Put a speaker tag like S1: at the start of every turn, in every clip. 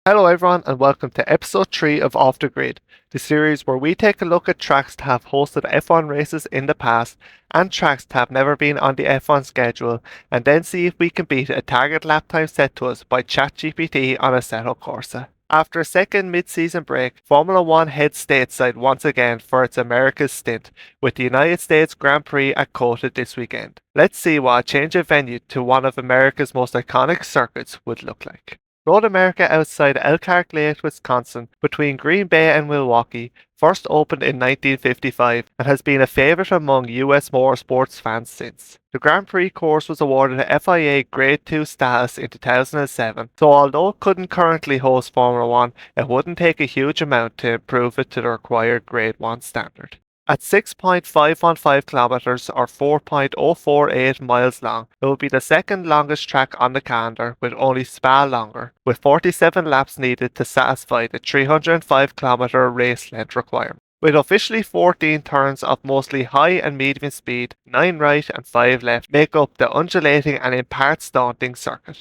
S1: Hello, everyone, and welcome to episode 3 of Off the Grid, the series where we take a look at tracks that have hosted F1 races in the past and tracks that have never been on the F1 schedule, and then see if we can beat a target lap time set to us by ChatGPT on Assetto Corsa. After a second mid-season break, Formula One heads stateside once again for its America's stint, with the United States Grand Prix at COTA this weekend. Let's see what a change of venue to one of America's most iconic circuits would look like. Road America outside Elkhart Lake, Wisconsin, between Green Bay and Milwaukee, first opened in 1955 and has been a favourite among US motorsports fans since. The Grand Prix course was awarded a FIA Grade 2 status in 2007, so although it couldn't currently host Formula One, it wouldn't take a huge amount to improve it to the required Grade 1 standard. At 6.515 kilometers or 4.048 miles long, it will be the second longest track on the calendar, with only Spa longer, with 47 laps needed to satisfy the 305-kilometer race length requirement. With officially 14 turns of mostly high and medium speed, 9 right and 5 left make up the undulating and in parts daunting circuit.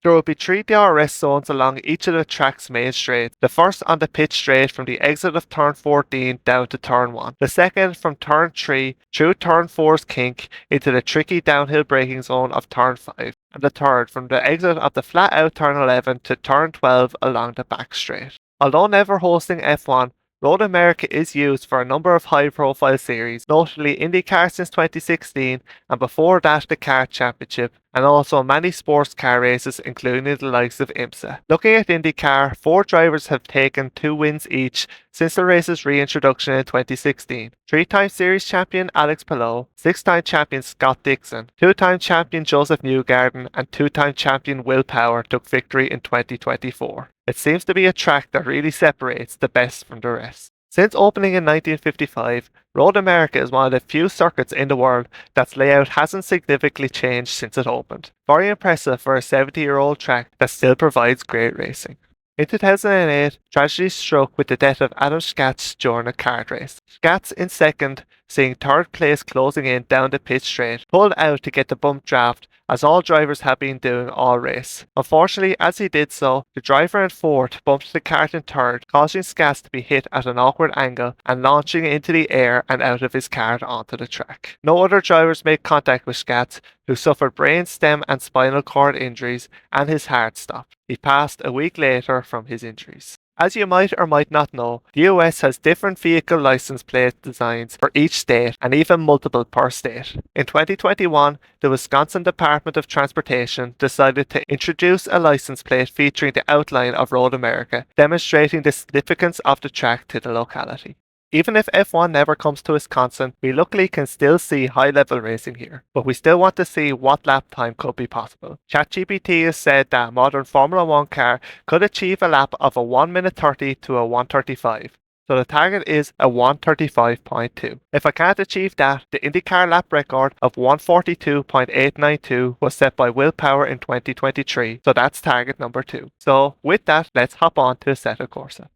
S1: There will be 3 DRS zones along each of the track's main straights, the first on the pit straight from the exit of turn 14 down to turn 1, the second from turn 3 through turn 4's kink into the tricky downhill braking zone of turn 5, and the third from the exit of the flat out turn 11 to turn 12 along the back straight. Although never hosting F1, Road America is used for a number of high-profile series, notably IndyCar since 2016, and before that the Kart Championship, and also many sports car races including the likes of IMSA. Looking at IndyCar, 4 drivers have taken 2 wins each since the race's reintroduction in 2016. 3-time series champion Alex Palou, 6-time champion Scott Dixon, 2-time champion Joseph Newgarden, and 2-time champion Will Power took victory in 2024. It seems to be a track that really separates the best from the rest. Since opening in 1955, Road America is one of the few circuits in the world that's layout hasn't significantly changed since it opened. Very impressive for a 70-year-old track that still provides great racing. In 2008, tragedy struck with the death of Adam Schatz during a kart race. Schatz in second, seeing third place closing in down the pit straight, pulled out to get the bump draft as all drivers have been doing all race. Unfortunately, as he did so, the driver in fourth bumped the kart in third, causing Schatz to be hit at an awkward angle and launching into the air and out of his kart onto the track. No other drivers made contact with Schatz, who suffered brain stem and spinal cord injuries, and his heart stopped. He passed a week later from his injuries. As you might or might not know, the US has different vehicle license plate designs for each state and even multiple per state. In 2021, the Wisconsin Department of Transportation decided to introduce a license plate featuring the outline of Road America, demonstrating the significance of the track to the locality. Even if F1 never comes to Wisconsin, we luckily can still see high-level racing here, but we still want to see what lap time could be possible. ChatGPT has said that a modern Formula 1 car could achieve a lap of a 1 minute 30 to a 1:35. So the target is a 1:35.2. If I can't achieve that, the IndyCar lap record of 1:42.892 was set by Will Power in 2023, so that's target number 2. So with that, let's hop on to Assetto Corsa.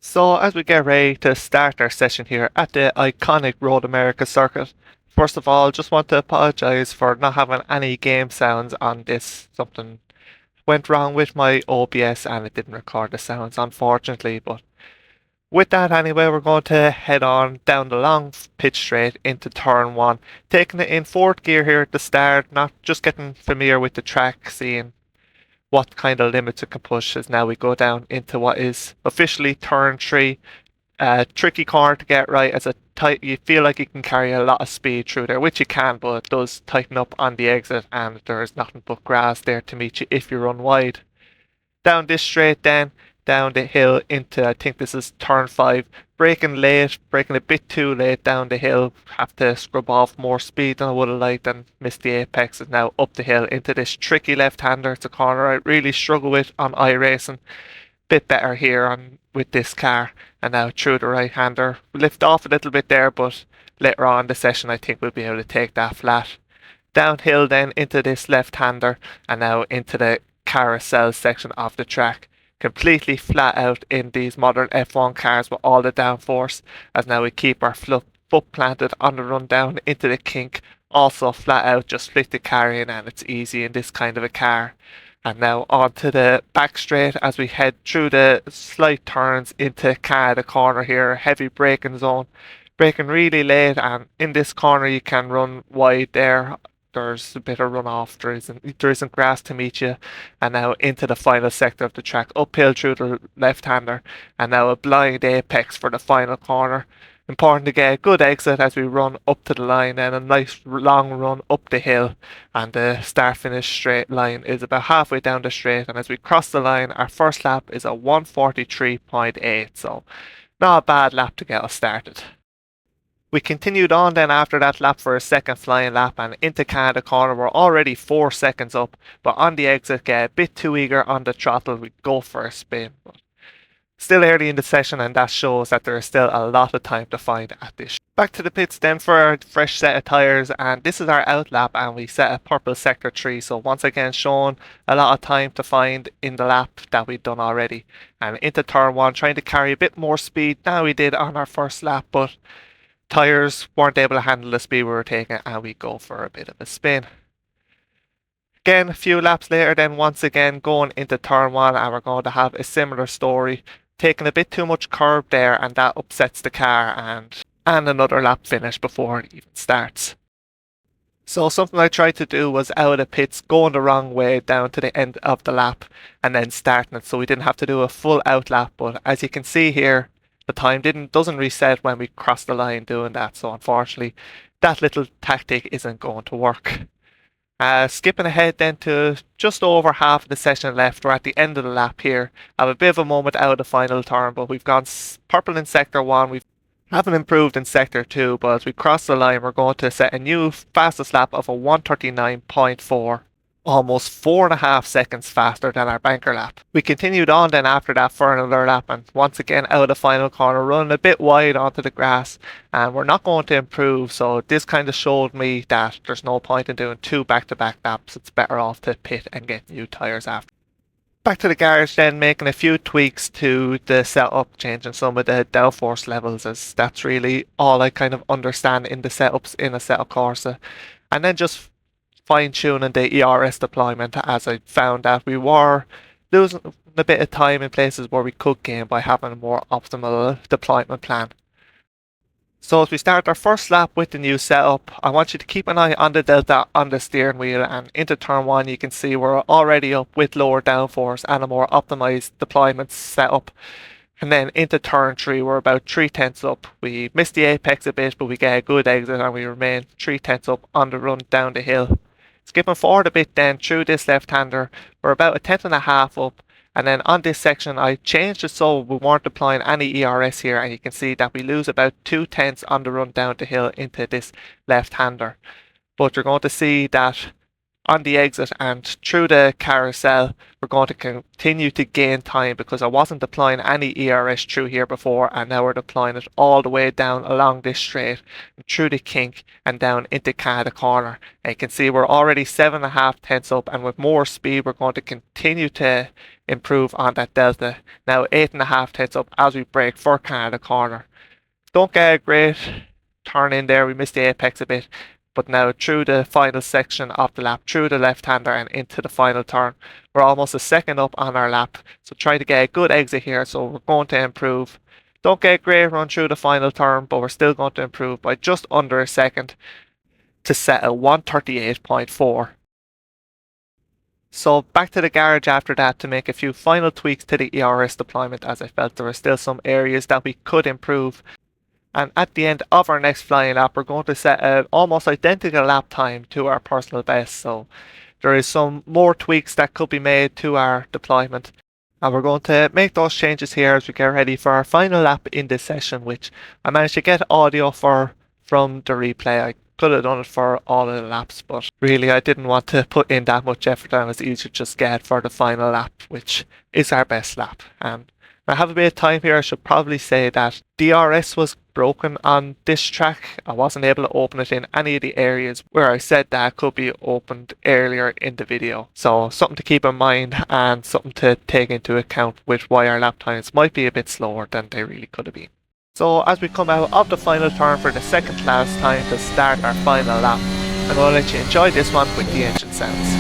S1: So as we get ready to start our session here at the iconic Road America circuit, first of all, just want to apologize for not having any game sounds on this. Something went wrong with my OBS and it didn't record the sounds, unfortunately. But with that anyway, we're going to head on down the long pitch straight into turn 1, taking it in fourth gear here at the start, not just getting familiar with the track, seeing what kind of limits it can push as now we go down into what is officially turn 3. Tricky corner to get right as you feel like you can carry a lot of speed through there, which you can, but it does tighten up on the exit and there is nothing but grass there to meet you if you run wide. Down this straight then, down the hill into, I think this is turn 5, braking late, braking a bit too late down the hill, have to scrub off more speed than I would have liked and missed the apex, and now up the hill into this tricky left-hander. It's a corner I really struggle with on iRacing. Bit better here on with this car, and now through the right-hander. Lift off a little bit there, but later on in the session I think we'll be able to take that flat. Downhill then into this left-hander, and now into the carousel section of the track. Completely flat out in these modern F1 cars with all the downforce, as now we keep our foot planted on the run down into the kink. Also flat out, just flick the car in and it's easy in this kind of a car. And now onto the back straight as we head through the slight turns into the corner here, heavy braking zone. Braking really late, and in this corner you can run wide there. There's a bit of runoff, there isn't grass to meet you, and now into the final sector of the track, uphill through the left-hander, and now a blind apex for the final corner. Important to get a good exit as we run up to the line and a nice long run up the hill, and the start finish straight line is about halfway down the straight, and as we cross the line our first lap is a 1:43.8, so not a bad lap to get us started. We continued on then after that lap for a second flying lap, and into Canada corner we're already 4 seconds up, but on the exit get a bit too eager on the throttle, we go for a spin. But still early in the session, and that shows that there is still a lot of time to find at this. Back to the pits then for a fresh set of tyres, and this is our out lap, and we set a purple sector 3, so once again showing a lot of time to find in the lap that we've done already. And into turn 1 trying to carry a bit more speed than we did on our first lap, but tyres weren't able to handle the speed we were taking, and we go for a bit of a spin. Again, a few laps later then once again going into turn 1, and we're going to have a similar story. Taking a bit too much curb there, and that upsets the car, and another lap finish before it even starts. So something I tried to do was out of the pits, going the wrong way down to the end of the lap and then starting it, so we didn't have to do a full out lap. But as you can see here, the time doesn't reset when we cross the line doing that, so unfortunately that little tactic isn't going to work. Skipping ahead then to just over half of the session left, we're at the end of the lap here. I have a bit of a moment out of the final turn, but we've gone purple in sector 1, we haven't improved in sector 2, but as we cross the line we're going to set a new fastest lap of a 1:39.4. Almost 4.5 seconds faster than our banker lap. We continued on then after that for another lap, and once again out of the final corner, running a bit wide onto the grass, and we're not going to improve, so this kind of showed me that there's no point in doing 2 back-to-back laps. It's better off to pit and get new tyres after. Back to the garage then, making a few tweaks to the setup, changing some of the downforce levels, as that's really all I kind of understand in the setups in a setup Corsa, and then just fine-tuning the ERS deployment, as I found that we were losing a bit of time in places where we could gain by having a more optimal deployment plan. So as we start our first lap with the new setup, I want you to keep an eye on the delta on the steering wheel, and into turn 1 you can see we're already up with lower downforce and a more optimized deployment setup. And then into turn 3 we're about 3/10 up. We missed the apex a bit, but we get a good exit and we remain 3/10 up on the run down the hill. Skipping forward a bit then through this left-hander, we're about 1/10.5 up, and then on this section I changed it so we weren't applying any ERS here, and you can see that we lose about 2/10 on the run down the hill into this left-hander. But you're going to see that on the exit and through the carousel we're going to continue to gain time, because I wasn't applying any ERS through here before, and now we're deploying it all the way down along this straight and through the kink and down into Canada corner. And you can see we're already 7.5 up, and with more speed we're going to continue to improve on that delta. Now 8.5 up as we brake for Canada corner. Don't get a great turn in there, we missed the apex a bit. But now through the final section of the lap, through the left-hander and into the final turn, we're almost a second up on our lap. So try to get a good exit here, so we're going to improve. Don't get a great run through the final turn, but we're still going to improve by just under a second to set a 1:38.4. So back to the garage after that to make a few final tweaks to the ERS deployment, as I felt there were still some areas that we could improve. And at the end of our next flying lap, we're going to set an almost identical lap time to our personal best. So there is some more tweaks that could be made to our deployment. And we're going to make those changes here as we get ready for our final lap in this session, which I managed to get audio for from the replay. I could have done it for all of the laps, but really I didn't want to put in that much effort, and it was easier to just get for the final lap, which is our best lap. And I have a bit of time here. I should probably say that DRS was broken on this track. I wasn't able to open it in any of the areas where I said that could be opened earlier in the video. So something to keep in mind and something to take into account with why our lap times might be a bit slower than they really could have been. So as we come out of the final turn for the second to last time to start our final lap, I'm going to let you enjoy this one with the engine sounds.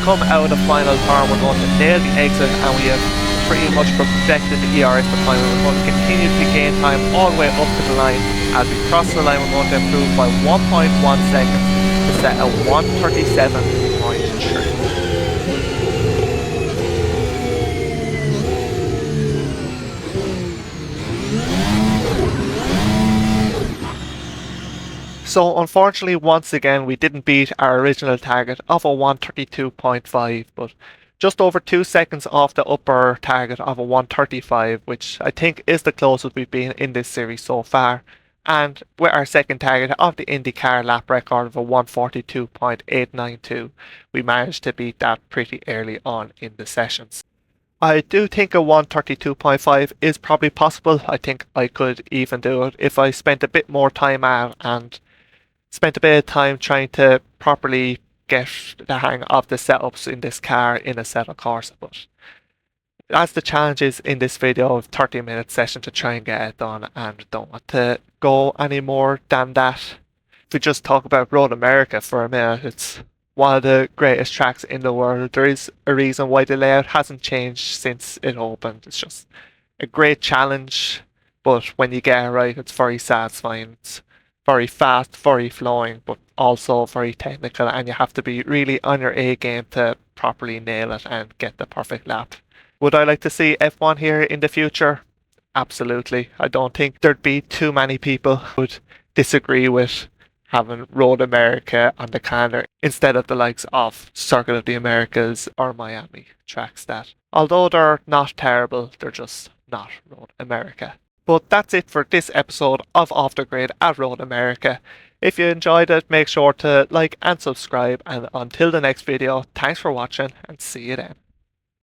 S1: come out of the final turn, we're going to nail the exit, and we have pretty much perfected the ERS to final. We're going to continue to gain time all the way up to the line. As we cross the line, we're going to improve by 1.1 seconds to set a 137.3. So unfortunately, once again, we didn't beat our original target of a 132.5, but just over 2 seconds off the upper target of a 135, which I think is the closest we've been in this series so far. And with our second target of the IndyCar lap record of a 142.892, we managed to beat that pretty early on in the sessions. I do think a 132.5 is probably possible. I think I could even do it if I spent a bit more time out and spent a bit of time trying to properly get the hang of the setups in this car in a set of course. But that's the challenges in this video of 30-minute session to try and get it done, and don't want to go any more than that. If we just talk about Road America for a minute, it's one of the greatest tracks in the world. There is a reason why the layout hasn't changed since it opened. It's just a great challenge, but when you get it right, it's very satisfying. It's very fast, very flowing, but also very technical, and you have to be really on your A game to properly nail it and get the perfect lap. Would I like to see F1 here in the future? Absolutely. I don't think there'd be too many people who would disagree with having Road America on the calendar instead of the likes of Circuit of the Americas or Miami tracks that, although they're not terrible, they're just not Road America. But that's it for this episode of Off the Grid at Road America. If you enjoyed it, make sure to like and subscribe, and until the next video, thanks for watching and see you then.